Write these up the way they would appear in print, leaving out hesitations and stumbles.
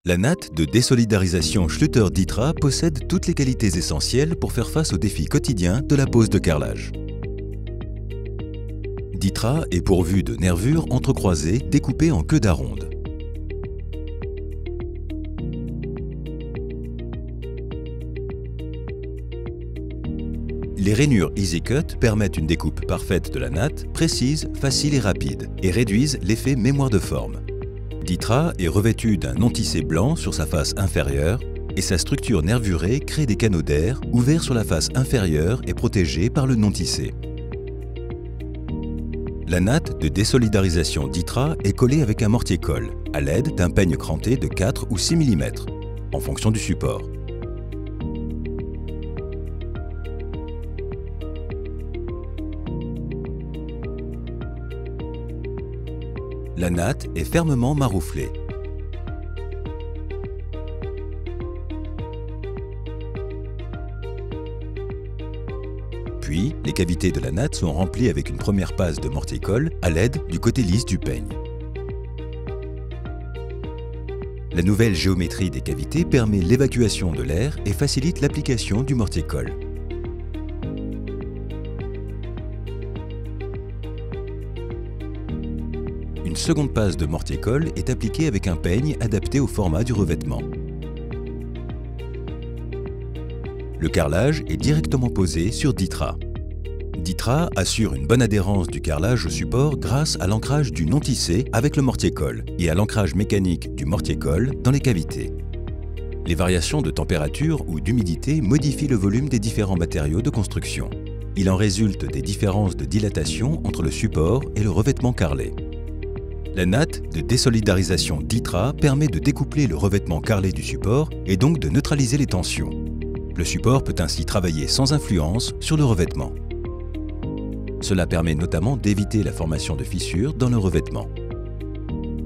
La natte de désolidarisation Schluter-Ditra possède toutes les qualités essentielles pour faire face aux défis quotidiens de la pose de carrelage. Ditra est pourvu de nervures entrecroisées découpées en queue d'aronde. Les rainures EasyCut permettent une découpe parfaite de la natte, précise, facile et rapide, et réduisent l'effet mémoire de forme. Ditra est revêtu d'un non-tissé blanc sur sa face inférieure et sa structure nervurée crée des canaux d'air ouverts sur la face inférieure et protégés par le non-tissé. La natte de désolidarisation Ditra est collée avec un mortier-colle à l'aide d'un peigne cranté de 4 ou 6 mm en fonction du support. La natte est fermement marouflée. Puis, les cavités de la natte sont remplies avec une première passe de mortier-colle à l'aide du côté lisse du peigne. La nouvelle géométrie des cavités permet l'évacuation de l'air et facilite l'application du mortier-colle. Une seconde passe de mortier-colle est appliquée avec un peigne adapté au format du revêtement. Le carrelage est directement posé sur Ditra. Ditra assure une bonne adhérence du carrelage au support grâce à l'ancrage du non-tissé avec le mortier-colle et à l'ancrage mécanique du mortier-colle dans les cavités. Les variations de température ou d'humidité modifient le volume des différents matériaux de construction. Il en résulte des différences de dilatation entre le support et le revêtement carrelé. La natte de désolidarisation Ditra permet de découpler le revêtement carrelé du support et donc de neutraliser les tensions. Le support peut ainsi travailler sans influence sur le revêtement. Cela permet notamment d'éviter la formation de fissures dans le revêtement.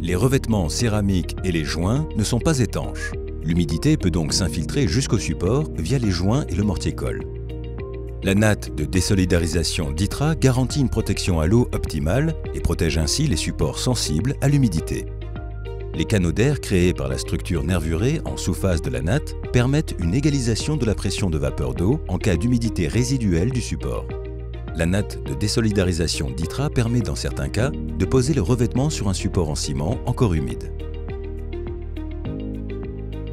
Les revêtements en céramique et les joints ne sont pas étanches. L'humidité peut donc s'infiltrer jusqu'au support via les joints et le mortier-colle. La natte de désolidarisation Ditra garantit une protection à l'eau optimale et protège ainsi les supports sensibles à l'humidité. Les canaux d'air créés par la structure nervurée en sous-face de la natte permettent une égalisation de la pression de vapeur d'eau en cas d'humidité résiduelle du support. La natte de désolidarisation Ditra permet dans certains cas de poser le revêtement sur un support en ciment encore humide.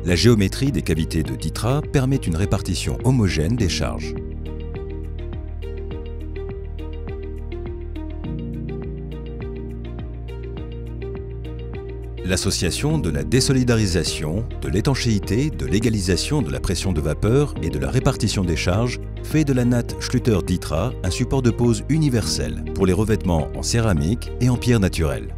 La géométrie des cavités de Ditra permet une répartition homogène des charges. L'association de la désolidarisation, de l'étanchéité, de l'égalisation de la pression de vapeur et de la répartition des charges fait de la natte Schluter-Ditra un support de pose universel pour les revêtements en céramique et en pierre naturelle.